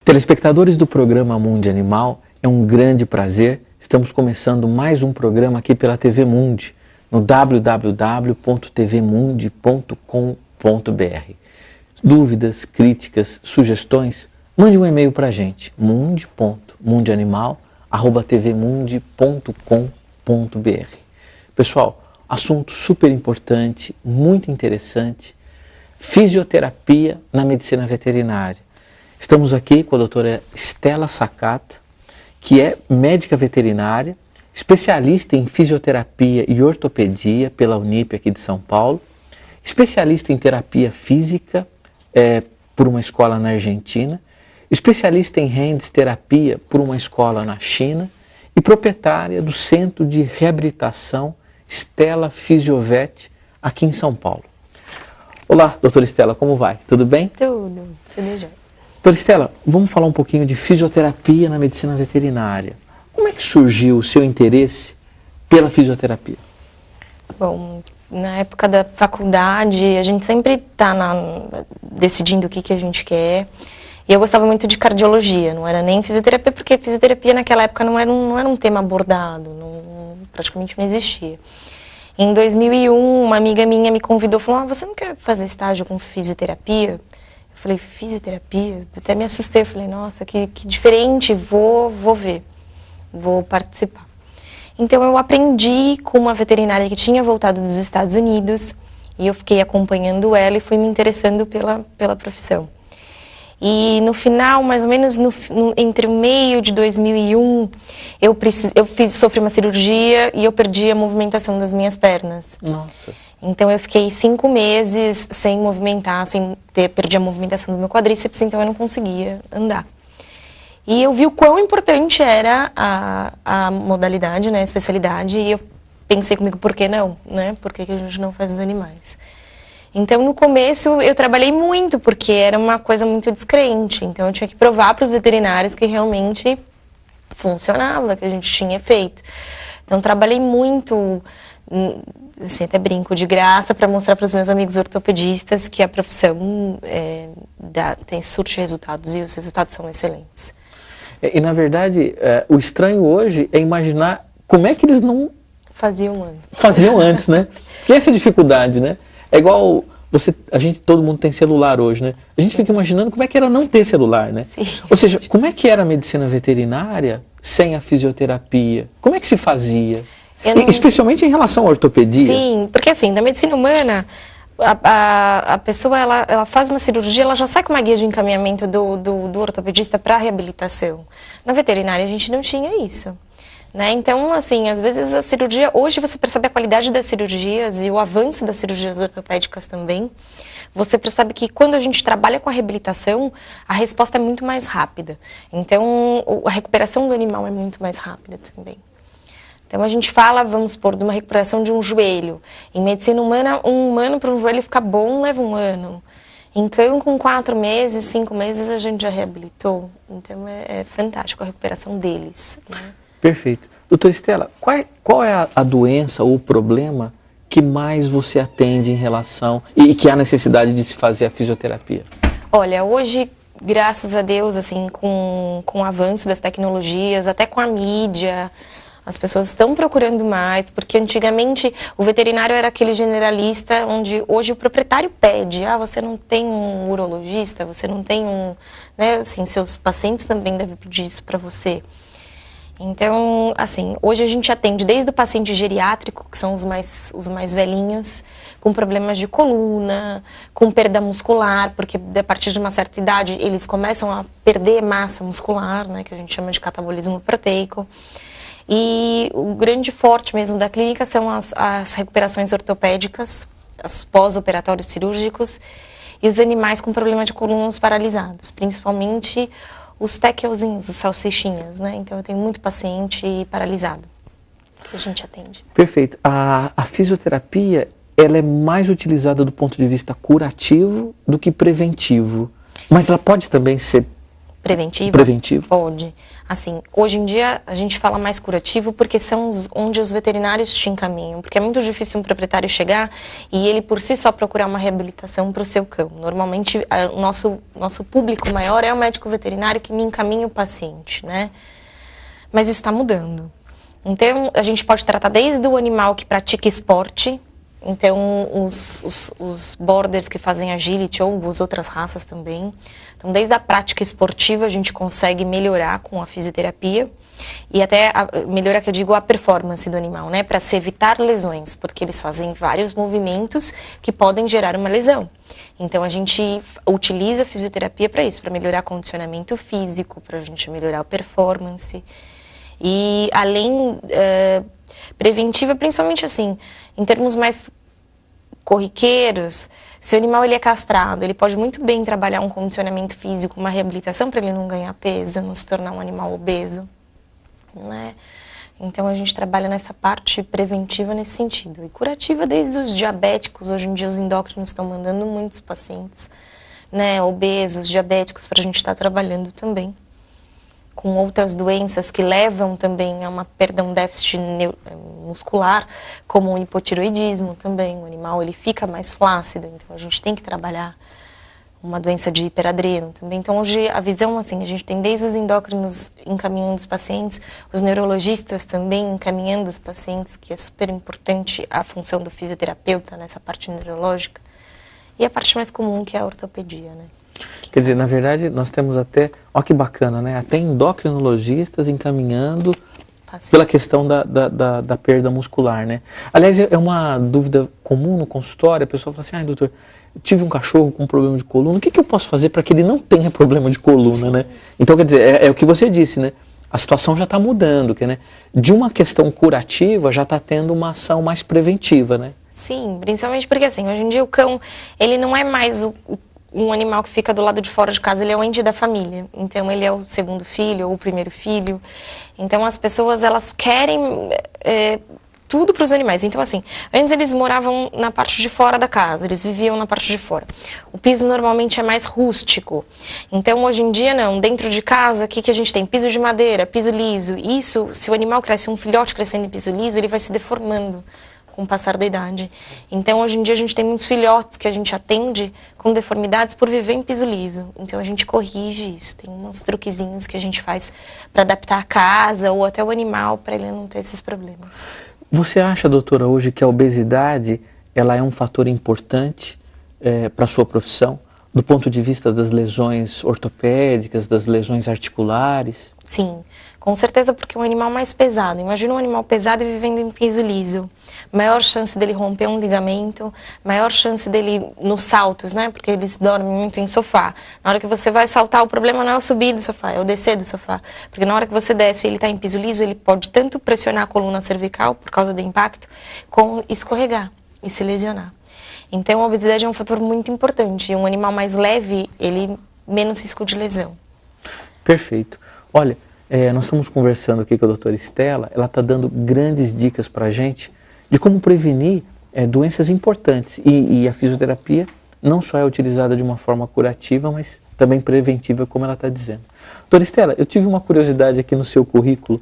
Telespectadores do programa Mundi Animal, é um grande prazer. Estamos começando mais um programa aqui pela TV Mundi, no www.tvmundi.com.br. Dúvidas, críticas, sugestões, mande um e-mail para a gente, mundi.animal@tvmundi.com.br. Pessoal, assunto super importante, muito interessante, fisioterapia na medicina veterinária. Estamos aqui com a doutora Stella Sakata, que é médica veterinária, especialista em fisioterapia e ortopedia pela Unip aqui de São Paulo, especialista em terapia física por uma escola na Argentina, especialista em hands terapia por uma escola na China e proprietária do Centro de Reabilitação Stella Fisiovet aqui em São Paulo. Olá, doutora Stella, como vai? Tudo bem? Tudo já. Doutora Stella, vamos falar um pouquinho de fisioterapia na medicina veterinária. Como é que surgiu o seu interesse pela fisioterapia? Bom, na época da faculdade, a gente sempre está decidindo o que a gente quer. E eu gostava muito de cardiologia, não era nem fisioterapia, porque fisioterapia naquela época não era um tema abordado, praticamente não existia. Em 2001, uma amiga minha me convidou, falou, você não quer fazer estágio com fisioterapia? Eu falei, fisioterapia? Até me assustei, eu falei, nossa, que diferente, vou ver, vou participar. Então eu aprendi com uma veterinária que tinha voltado dos Estados Unidos, e eu fiquei acompanhando ela e fui me interessando pela profissão. E no final, mais ou menos entre o meio de 2001, sofri uma cirurgia e eu perdi a movimentação das minhas pernas. Nossa. Então eu fiquei 5 meses sem movimentar, perdi a movimentação do meu quadríceps, então eu não conseguia andar. E eu vi o quão importante era a modalidade, né, a especialidade, e eu pensei comigo, por que não, né? Por que a gente não faz os animais? Então, no começo, eu trabalhei muito, porque era uma coisa muito descrente. Então, eu tinha que provar para os veterinários que realmente funcionava, que a gente tinha efeito. Então, trabalhei muito, assim, até brinco, de graça, para mostrar para os meus amigos ortopedistas que a profissão surte resultados, e os resultados são excelentes. E, na verdade, o estranho hoje é imaginar como é que eles não faziam antes. Faziam antes, né? Porque essa dificuldade, né? É igual todo mundo tem celular hoje, né? A gente fica imaginando como é que era não ter celular, né? Sim. Ou seja, como é que era a medicina veterinária sem a fisioterapia? Como é que se fazia? Especialmente em relação à ortopedia? Sim, porque assim, na medicina humana, a pessoa, ela faz uma cirurgia, ela já sai com uma guia de encaminhamento do ortopedista para a reabilitação. Na veterinária, a gente não tinha isso. Né? Então, assim, às vezes a cirurgia, hoje você percebe a qualidade das cirurgias e o avanço das cirurgias ortopédicas também. Você percebe que quando a gente trabalha com a reabilitação, a resposta é muito mais rápida. Então, a recuperação do animal é muito mais rápida também. Então, a gente fala, vamos supor, de uma recuperação de um joelho. Em medicina humana, um humano para um joelho ficar bom leva 1 ano. Em cão, com 4 meses, 5 meses, a gente já reabilitou. Então, é fantástico a recuperação deles, né? Perfeito. Doutora Stella, qual é a doença ou o problema que mais você atende em relação e que há necessidade de se fazer a fisioterapia? Olha, hoje, graças a Deus, assim, com o avanço das tecnologias, até com a mídia, as pessoas estão procurando mais, porque antigamente o veterinário era aquele generalista onde hoje o proprietário pede, você não tem um urologista, você não tem né, assim, seus pacientes também devem pedir isso para você. Então, assim, hoje a gente atende desde o paciente geriátrico, que são os mais velhinhos, com problemas de coluna, com perda muscular, porque a partir de uma certa idade eles começam a perder massa muscular, né, que a gente chama de catabolismo proteico. E o grande forte mesmo da clínica são as recuperações ortopédicas, os pós-operatórios cirúrgicos, e os animais com problema de colunas paralisados, principalmente os tekelzinhos, os salsichinhas, né? Então eu tenho muito paciente paralisado que a gente atende. Perfeito. A fisioterapia, ela é mais utilizada do ponto de vista curativo do que preventivo. Mas ela pode também ser Preventivo? Preventivo. Pode. Assim, hoje em dia a gente fala mais curativo porque são onde os veterinários te encaminham. Porque é muito difícil um proprietário chegar e ele por si só procurar uma reabilitação para o seu cão. Normalmente o nosso público maior é o médico veterinário que me encaminha o paciente, né? Mas isso está mudando. Então a gente pode tratar desde o animal que pratica esporte. Então, os borders que fazem agility ou as outras raças também. Então, desde a prática esportiva, a gente consegue melhorar com a fisioterapia. E até melhorar, que eu digo, a performance do animal, né? Para se evitar lesões, porque eles fazem vários movimentos que podem gerar uma lesão. Então, a gente utiliza a fisioterapia para isso, para melhorar o condicionamento físico, para a gente melhorar a performance. E além... preventiva, principalmente assim, em termos mais corriqueiros, se o animal ele é castrado, ele pode muito bem trabalhar um condicionamento físico, uma reabilitação para ele não ganhar peso, não se tornar um animal obeso, né? Então a gente trabalha nessa parte preventiva nesse sentido. E curativa desde os diabéticos, hoje em dia os endócrinos estão mandando muitos pacientes, né, obesos, diabéticos, para a gente estar trabalhando também com outras doenças que levam também a uma perda, um déficit muscular, como o hipotiroidismo também. O animal ele fica mais flácido, então a gente tem que trabalhar uma doença de hiperadreno também. Então hoje a visão, assim, a gente tem desde os endócrinos encaminhando os pacientes, os neurologistas também encaminhando os pacientes, que é super importante a função do fisioterapeuta nessa parte neurológica. E a parte mais comum, que é a ortopedia, né? Quer dizer, na verdade, nós temos até, olha que bacana, né? Até endocrinologistas encaminhando pela questão da perda muscular, né? Aliás, é uma dúvida comum no consultório, a pessoa fala assim, ai, doutor, eu tive um cachorro com problema de coluna, o que eu posso fazer para que ele não tenha problema de coluna, sim, né? Então, quer dizer, é o que você disse, né? A situação já está mudando, que, né? De uma questão curativa já está tendo uma ação mais preventiva, né? Sim, principalmente porque, assim, hoje em dia o cão, ele não é mais um animal que fica do lado de fora de casa, ele é o ente da família. Então, ele é o segundo filho ou o primeiro filho. Então, as pessoas, elas querem tudo para os animais. Então, assim, antes eles moravam na parte de fora da casa, eles viviam na parte de fora. O piso normalmente é mais rústico. Então, hoje em dia, não. Dentro de casa, o que a gente tem? Piso de madeira, piso liso. Isso, se o animal cresce, um filhote crescendo em piso liso, ele vai se deformando com o passar da idade. Então, hoje em dia, a gente tem muitos filhotes que a gente atende com deformidades por viver em piso liso. Então, a gente corrige isso. Tem uns truquezinhos que a gente faz para adaptar a casa ou até o animal para ele não ter esses problemas. Você acha, doutora, hoje que a obesidade ela é um fator importante para a sua profissão, do ponto de vista das lesões ortopédicas, das lesões articulares? Sim, com certeza, porque é um animal mais pesado. Imagina um animal pesado e vivendo em piso liso. Maior chance dele romper um ligamento, maior chance dele nos saltos, né? Porque eles dormem muito em sofá. Na hora que você vai saltar, o problema não é o subir do sofá, é o descer do sofá. Porque na hora que você desce e ele está em piso liso, ele pode tanto pressionar a coluna cervical, por causa do impacto, como escorregar e se lesionar. Então, a obesidade é um fator muito importante. E um animal mais leve, ele menos risco de lesão. Perfeito. Olha, nós estamos conversando aqui com a doutora Estela, ela está dando grandes dicas para a gente de como prevenir doenças importantes. E a fisioterapia não só é utilizada de uma forma curativa, mas também preventiva, como ela está dizendo. Doutora Estela, eu tive uma curiosidade aqui no seu currículo.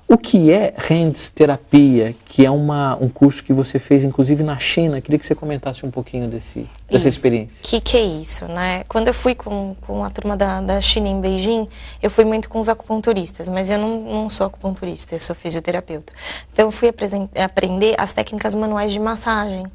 O que é Hands Terapia, que é um curso que você fez, inclusive, na China? Queria que você comentasse um pouquinho dessa experiência. O que é isso, né? Quando eu fui com a turma da China em Beijing, eu fui muito com os acupunturistas, mas eu não sou acupunturista, eu sou fisioterapeuta. Então, eu fui aprender as técnicas manuais de massagem,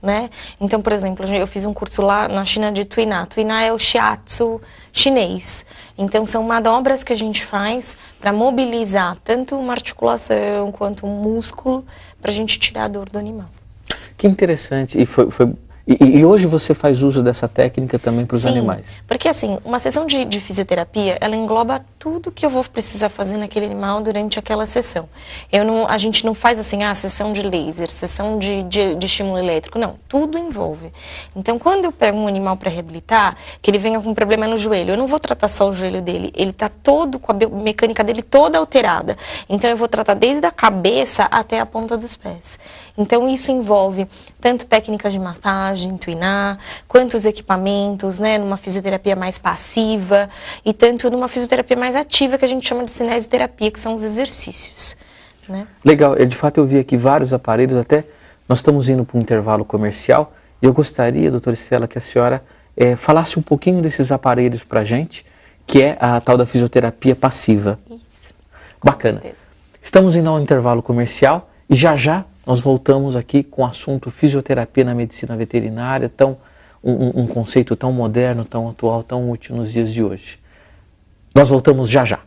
né? Então, por exemplo, eu fiz um curso lá na China de Tuiná. Tuiná é o shiatsu chinês. Então, são manobras que a gente faz para mobilizar tanto uma articulação quanto um músculo para a gente tirar a dor do animal. Que interessante. E hoje você faz uso dessa técnica também para os animais? Porque assim, uma sessão de fisioterapia, ela engloba tudo que eu vou precisar fazer naquele animal durante aquela sessão. A gente não faz assim, sessão de laser, sessão de estímulo elétrico, não, tudo envolve. Então, quando eu pego um animal para reabilitar, que ele venha com um problema no joelho, eu não vou tratar só o joelho dele, ele está todo com a biomecânica dele toda alterada. Então, eu vou tratar desde a cabeça até a ponta dos pés. Então, isso envolve tanto técnicas de massagem, drenagem, tuinar, quantos equipamentos, né, numa fisioterapia mais passiva e tanto numa fisioterapia mais ativa, que a gente chama de cinesioterapia, que são os exercícios, né? Legal, de fato eu vi aqui vários aparelhos, até nós estamos indo para um intervalo comercial e eu gostaria, doutora Estela, que a senhora falasse um pouquinho desses aparelhos para a gente, que é a tal da fisioterapia passiva. Isso. Bacana. Estamos indo ao intervalo comercial e já nós voltamos aqui com o assunto fisioterapia na medicina veterinária, um conceito tão moderno, tão atual, tão útil nos dias de hoje. Nós voltamos já.